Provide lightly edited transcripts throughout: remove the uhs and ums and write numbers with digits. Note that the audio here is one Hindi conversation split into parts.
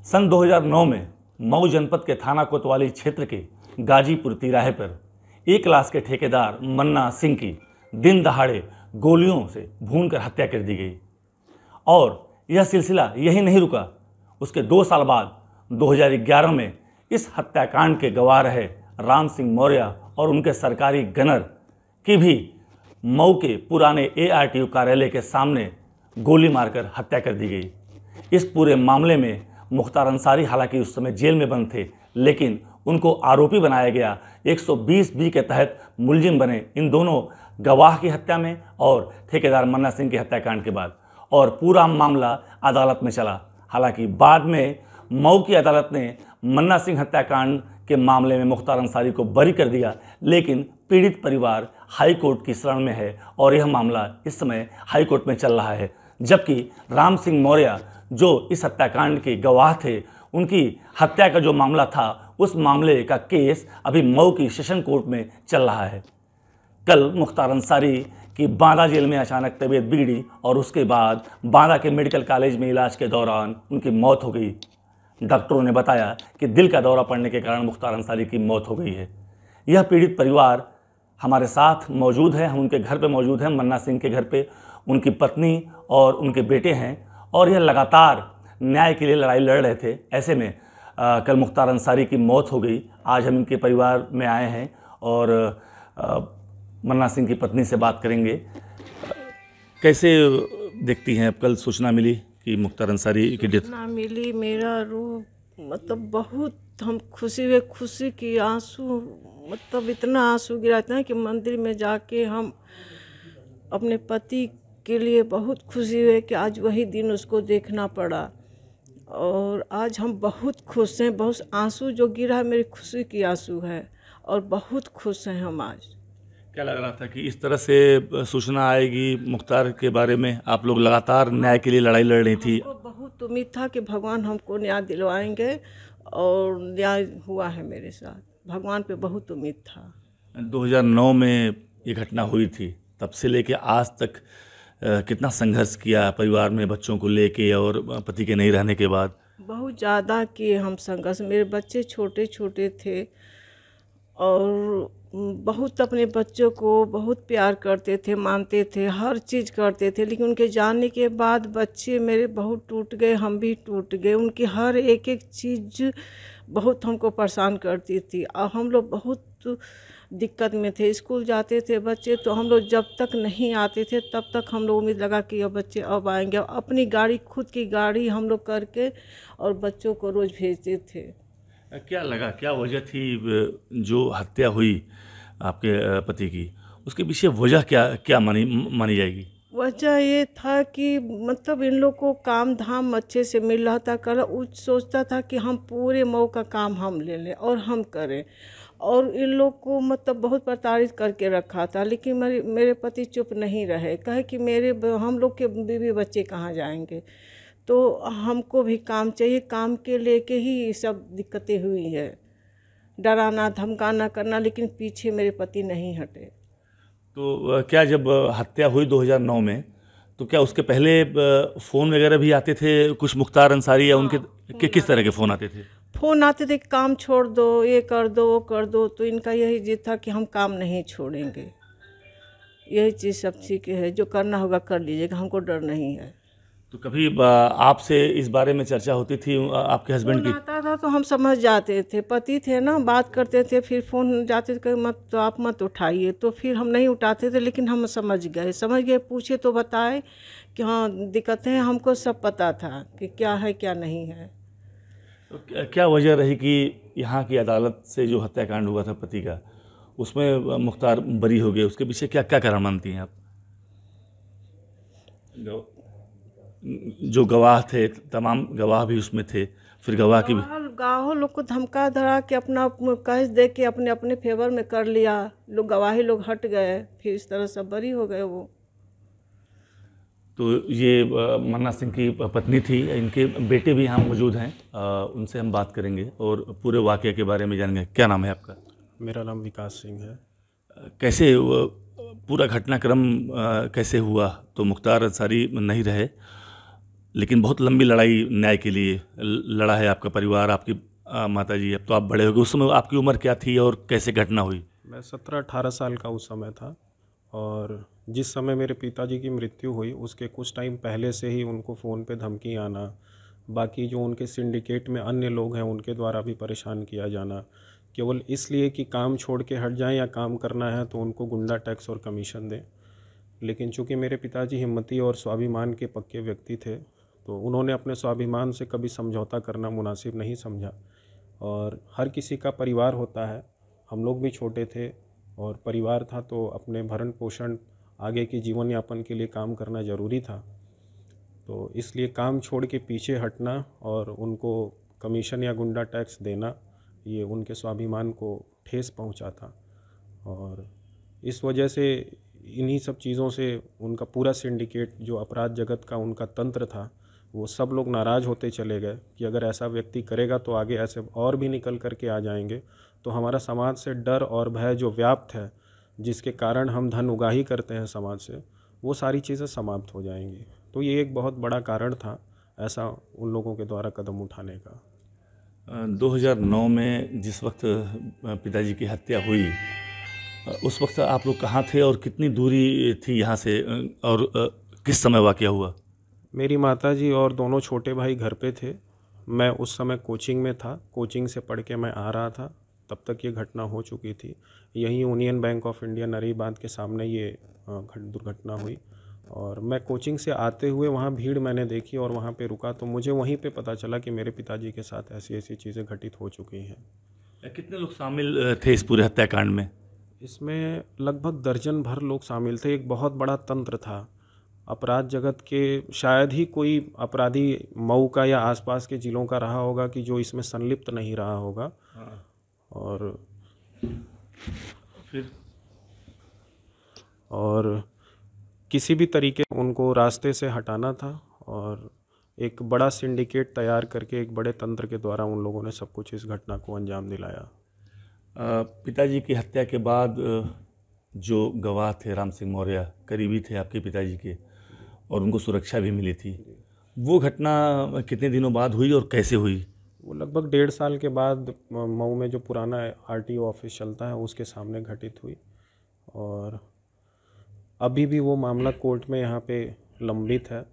सन 2009 में मऊ जनपद के थाना कोतवाली क्षेत्र के गाजीपुर तिराहे पर एक क्लास के ठेकेदार मन्ना सिंह की दिन दहाड़े गोलियों से भूनकर हत्या कर दी गई। और यह सिलसिला यही नहीं रुका। उसके 2 साल बाद 2011 में इस हत्याकांड के गवाह रहे राम सिंह मौर्य और उनके सरकारी गनर की भी मऊ के पुराने ARTU कार्यालय के सामने गोली मारकर हत्या कर दी गई। इस पूरे मामले में मुख्तार अंसारी हालांकि उस समय जेल में बंद थे, लेकिन उनको आरोपी बनाया गया। 120B के तहत मुलजिम बने इन दोनों गवाह की हत्या में और ठेकेदार मन्ना सिंह की हत्याकांड के बाद, और पूरा मामला अदालत में चला। हालांकि बाद में मऊ की अदालत ने मन्ना सिंह हत्याकांड के मामले में मुख्तार अंसारी को बरी कर दिया, लेकिन पीड़ित परिवार हाई कोर्ट की शरण में है और यह मामला इस समय हाई कोर्ट में चल रहा है। जबकि राम सिंह मौर्य जो इस हत्याकांड के गवाह थे, उनकी हत्या का जो मामला था, उस मामले का केस अभी मऊ की सेशन कोर्ट में चल रहा है। कल मुख्तार अंसारी की बांदा जेल में अचानक तबीयत बिगड़ी और उसके बाद बांदा के मेडिकल कॉलेज में इलाज के दौरान उनकी मौत हो गई। डॉक्टरों ने बताया कि दिल का दौरा पड़ने के कारण मुख्तार अंसारी की मौत हो गई है। यह पीड़ित परिवार हमारे साथ मौजूद है, हम उनके घर पे मौजूद हैं, मन्ना सिंह के घर पे। उनकी पत्नी और उनके बेटे हैं और यह लगातार न्याय के लिए लड़ाई लड़ रहे थे। ऐसे में कल मुख्तार अंसारी की मौत हो गई। आज हम इनके परिवार में आए हैं और मन्ना सिंह की पत्नी से बात करेंगे। कैसे देखती हैं, अब कल सूचना मिली कि मुख्तार अंसारी की डेथ मिली, मेरा रूह मतलब बहुत हम खुशी हुए, खुशी की आंसू मतलब इतना आंसू गिराते हैं कि मंदिर में जाके हम अपने पति के लिए बहुत खुशी हुए कि आज वही दिन उसको देखना पड़ा। और आज हम बहुत खुश हैं, बहुत आंसू जो गिरा है मेरी खुशी की आंसू है और बहुत खुश हैं हम आज। क्या लग रहा था कि इस तरह से सूचना आएगी मुख्तार के बारे में? आप लोग लगातार न्याय के लिए लड़ाई लड़ रही थी। हमको बहुत उम्मीद था कि भगवान हमको न्याय दिलवाएंगे और न्याय हुआ है मेरे साथ। भगवान पे बहुत उम्मीद था। 2009 में ये घटना हुई थी, तब से लेके आज तक कितना संघर्ष किया परिवार में बच्चों को लेके और पति के नहीं रहने के बाद? बहुत ज़्यादा किए हम संघर्ष। मेरे बच्चे छोटे छोटे थे और बहुत अपने बच्चों को बहुत प्यार करते थे, मानते थे, हर चीज़ करते थे। लेकिन उनके जाने के बाद बच्चे मेरे बहुत टूट गए, हम भी टूट गए। उनकी हर एक एक चीज़ बहुत हमको परेशान करती थी और हम लोग बहुत दिक्कत में थे। स्कूल जाते थे बच्चे तो हम लोग जब तक नहीं आते थे तब तक हम लोग उम्मीद लगा कि अब बच्चे अब आएंगे। अपनी गाड़ी, खुद की गाड़ी हम लोग करके और बच्चों को रोज़ भेजते थे। क्या लगा, क्या वजह थी जो हत्या हुई आपके पति की? उसके पीछे वजह क्या मानी जाएगी? वजह ये था कि मतलब इन लोग को काम धाम अच्छे से मिल रहा था, कर सोचता था कि हम पूरे मऊ का काम हम ले लें और हम करें। और इन लोग को मतलब बहुत प्रताड़ित करके रखा था। लेकिन मेरे पति चुप नहीं रहे, कहे कि हम लोग के बीवी बच्चे कहाँ जाएंगे, तो हमको भी काम चाहिए। काम के लेके ही सब दिक्कतें हुई है, डराना धमकाना करना, लेकिन पीछे मेरे पति नहीं हटे। तो क्या जब हत्या हुई 2009 में, तो क्या उसके पहले फ़ोन वगैरह भी आते थे कुछ मुख्तार अंसारी या उनके किस तरह के फ़ोन आते थे? फ़ोन आते थे, काम छोड़ दो, ये कर दो, वो कर दो। तो इनका यही जिद था कि हम काम नहीं छोड़ेंगे। यही चीज़ सब ठीक है, जो करना होगा कर लीजिएगा, हमको डर नहीं है। तो कभी आपसे इस बारे में चर्चा होती थी आपके हस्बैंड की? आता था तो हम समझ जाते थे, पति थे ना, बात करते थे। फिर फ़ोन जाते थे मत, तो आप मत उठाइए, तो फिर हम नहीं उठाते थे। लेकिन हम समझ गए, पूछे तो बताए कि हाँ दिक्कतें हैं। हमको सब पता था कि क्या है क्या नहीं है। तो क्या वजह रही कि यहाँ की अदालत से जो हत्याकांड हुआ था पति का, उसमें मुख्तार बरी हो गए? उसके पीछे क्या क्या कारण मानती हैं आप? जो गवाह थे, तमाम गवाह भी उसमें थे, फिर गवाह की भी गाँव लोग को धमका धरा के अपना केस दे के अपने अपने फेवर में कर लिया लोग, गवाही लोग हट गए, फिर इस तरह सब बरी हो गए वो। तो ये मन्ना सिंह की पत्नी थी, इनके बेटे भी यहाँ मौजूद हैं, उनसे हम बात करेंगे और पूरे वाक़े के बारे में जानेंगे। क्या नाम है आपका? मेरा नाम विकास सिंह है। कैसे पूरा घटनाक्रम कैसे हुआ? तो मुख्तार अंसारी नहीं रहे, लेकिन बहुत लंबी लड़ाई न्याय के लिए लड़ा है आपका परिवार, आपकी माता जी। अब तो आप बड़े हो गए, उस समय आपकी उम्र क्या थी और कैसे घटना हुई? मैं 17-18 साल का उस समय था। और जिस समय मेरे पिताजी की मृत्यु हुई उसके कुछ टाइम पहले से ही उनको फ़ोन पे धमकी आना, बाकी जो उनके सिंडिकेट में अन्य लोग हैं उनके द्वारा भी परेशान किया जाना, केवल इसलिए कि काम छोड़ के हट जाएं या काम करना है तो उनको गुंडा टैक्स और कमीशन दें। लेकिन चूंकि मेरे पिताजी हिम्मती और स्वाभिमान के पक्के व्यक्ति थे तो उन्होंने अपने स्वाभिमान से कभी समझौता करना मुनासिब नहीं समझा। और हर किसी का परिवार होता है, हम लोग भी छोटे थे और परिवार था तो अपने भरण पोषण आगे के जीवन यापन के लिए काम करना ज़रूरी था। तो इसलिए काम छोड़ के पीछे हटना और उनको कमीशन या गुंडा टैक्स देना ये उनके स्वाभिमान को ठेस पहुंचा था। और इस वजह से इन्हीं सब चीज़ों से उनका पूरा सिंडिकेट जो अपराध जगत का उनका तंत्र था वो सब लोग नाराज़ होते चले गए कि अगर ऐसा व्यक्ति करेगा तो आगे ऐसे और भी निकल करके आ जाएंगे, तो हमारा समाज से डर और भय जो व्याप्त है जिसके कारण हम धन उगाही करते हैं समाज से, वो सारी चीज़ें समाप्त हो जाएंगी। तो ये एक बहुत बड़ा कारण था ऐसा उन लोगों के द्वारा कदम उठाने का। 2009 में जिस वक्त पिताजी की हत्या हुई, उस वक्त आप लोग कहाँ थे और कितनी दूरी थी यहाँ से, और किस समय वाक़या हुआ? मेरी माताजी और दोनों छोटे भाई घर पे थे। मैं उस समय कोचिंग में था, कोचिंग से पढ़ के मैं आ रहा था, तब तक ये घटना हो चुकी थी। यहीं यूनियन बैंक ऑफ इंडिया नरी बांध के सामने ये दुर्घटना हुई। और मैं कोचिंग से आते हुए वहाँ भीड़ मैंने देखी और वहाँ पे रुका तो मुझे वहीं पे पता चला कि मेरे पिताजी के साथ ऐसी ऐसी चीज़ें घटित हो चुकी हैं। कितने लोग शामिल थे इस पूरे हत्याकांड में? इसमें लगभग दर्जन भर लोग शामिल थे। एक बहुत बड़ा तंत्र था अपराध जगत के। शायद ही कोई अपराधी मऊ का या आसपास के ज़िलों का रहा होगा कि जो इसमें संलिप्त नहीं रहा होगा। और फिर किसी भी तरीके उनको रास्ते से हटाना था और एक बड़ा सिंडिकेट तैयार करके एक बड़े तंत्र के द्वारा उन लोगों ने सब कुछ इस घटना को अंजाम दिलाया। पिताजी की हत्या के बाद जो गवाह थे राम सिंह मौर्य, करीबी थे आपके पिताजी के, और उनको सुरक्षा भी मिली थी, वो घटना कितने दिनों बाद हुई और कैसे हुई? वो लगभग 1.5 साल के बाद मऊ में जो पुराना आरटीओ ऑफिस चलता है उसके सामने घटित हुई। और अभी भी वो मामला कोर्ट में यहाँ पे लंबित है।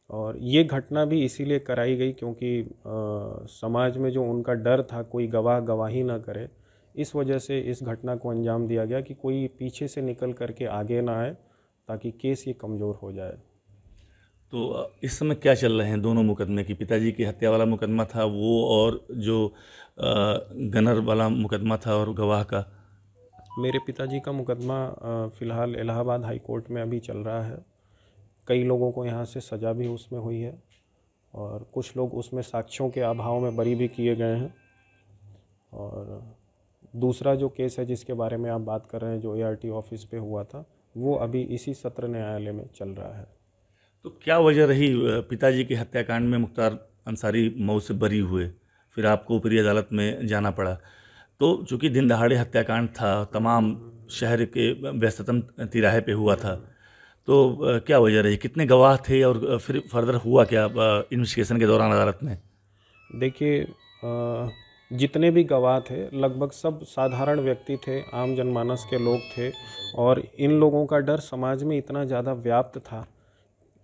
और ये घटना भी इसीलिए कराई गई क्योंकि समाज में जो उनका डर था कोई गवाह गवाही ना करे, इस वजह से इस घटना को अंजाम दिया गया कि कोई पीछे से निकल करके आगे ना आए ताकि केस ये कमज़ोर हो जाए। तो इस समय क्या चल रहे हैं दोनों मुकदमे की? पिताजी की हत्या वाला मुकदमा था वो, और जो गनर वाला मुकदमा था और गवाह का? मेरे पिताजी का मुकदमा फ़िलहाल इलाहाबाद हाई कोर्ट में अभी चल रहा है। कई लोगों को यहाँ से सज़ा भी उसमें हुई है और कुछ लोग उसमें साक्ष्यों के अभाव में बरी भी किए गए हैं। और दूसरा जो केस है जिसके बारे में आप बात कर रहे हैं, जो ART ऑफिस पे हुआ था, वो अभी इसी सत्र न्यायालय में चल रहा है। तो क्या वजह रही पिताजी के हत्याकांड में मुख्तार अंसारी मऊ से बरी हुए, फिर आपको ऊपरी अदालत में जाना पड़ा? तो चूँकि दिन दहाड़े हत्याकांड था, तमाम शहर के व्यस्ततम तिराहे पे हुआ था, तो क्या वजह रही? कितने गवाह थे और फिर फर्दर हुआ क्या इन्वेस्टिगेशन के दौरान अदालत में? देखिए, जितने भी गवाह थे लगभग सब साधारण व्यक्ति थे, आम जनमानस के लोग थे। और इन लोगों का डर समाज में इतना ज़्यादा व्याप्त था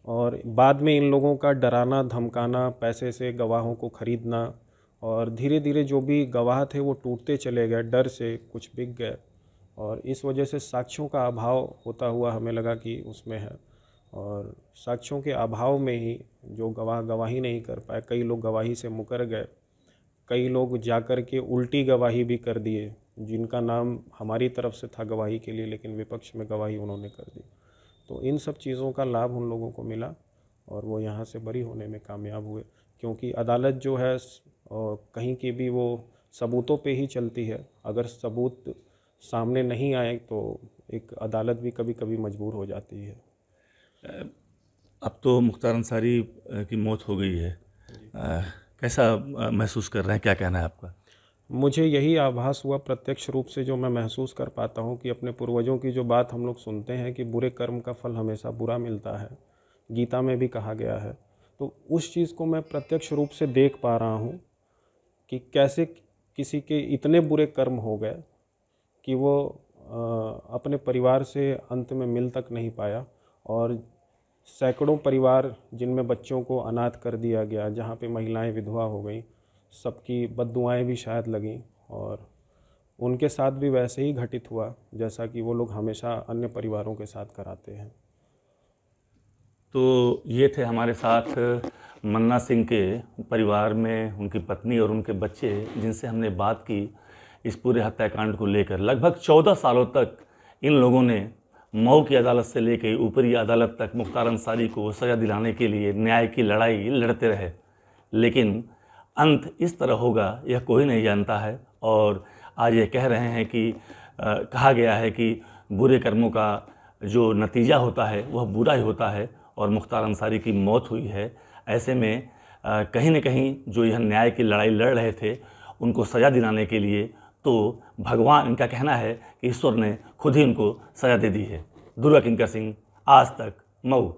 और बाद में इन लोगों का डराना धमकाना, पैसे से गवाहों को खरीदना, और धीरे धीरे जो भी गवाह थे वो टूटते चले गए, डर से कुछ बिक गए। और इस वजह से साक्ष्यों का अभाव होता हुआ हमें लगा कि उसमें है। और साक्ष्यों के अभाव में ही जो गवाह गवाही नहीं कर पाए, कई लोग गवाही से मुकर गए, कई लोग जाकर के उल्टी गवाही भी कर दिए जिनका नाम हमारी तरफ से था गवाही के लिए, लेकिन विपक्ष में गवाही उन्होंने कर दी। तो इन सब चीज़ों का लाभ उन लोगों को मिला और वो यहाँ से बरी होने में कामयाब हुए, क्योंकि अदालत जो है कहीं की भी वो सबूतों पे ही चलती है। अगर सबूत सामने नहीं आए तो एक अदालत भी कभी कभी मजबूर हो जाती है। अब तो मुख्तार अंसारी की मौत हो गई है, कैसा महसूस कर रहे हैं, क्या कहना है आपका? मुझे यही आभास हुआ प्रत्यक्ष रूप से, जो मैं महसूस कर पाता हूँ कि अपने पूर्वजों की जो बात हम लोग सुनते हैं कि बुरे कर्म का फल हमेशा बुरा मिलता है, गीता में भी कहा गया है। तो उस चीज़ को मैं प्रत्यक्ष रूप से देख पा रहा हूँ कि कैसे किसी के इतने बुरे कर्म हो गए कि वो अपने परिवार से अंत में मिल तक नहीं पाया, और सैकड़ों परिवार जिनमें बच्चों को अनाथ कर दिया गया, जहाँ पे महिलाएं विधवा हो गई, सबकी बद्दुआएं भी शायद लगीं, और उनके साथ भी वैसे ही घटित हुआ जैसा कि वो लोग हमेशा अन्य परिवारों के साथ कराते हैं। तो ये थे हमारे साथ मन्ना सिंह के परिवार में उनकी पत्नी और उनके बच्चे, जिनसे हमने बात की इस पूरे हत्याकांड को लेकर। लगभग 14 सालों तक इन लोगों ने मऊ की अदालत से लेकर ऊपरी अदालत तक मुख्तार अंसारी को सज़ा दिलाने के लिए न्याय की लड़ाई लड़ते रहे, लेकिन अंत इस तरह होगा यह कोई नहीं जानता है। और आज ये कह रहे हैं कि कहा गया है कि बुरे कर्मों का जो नतीजा होता है वह बुरा ही होता है, और मुख्तार अंसारी की मौत हुई है। ऐसे में कहीं न कहीं जो यह न्याय की लड़ाई लड़ रहे थे उनको सज़ा दिलाने के लिए तो भगवान, इनका कहना है कि ईश्वर ने खुद ही उनको सज़ा दे दी है। दुर्गा किंकर सिंह, आज तक, मऊ।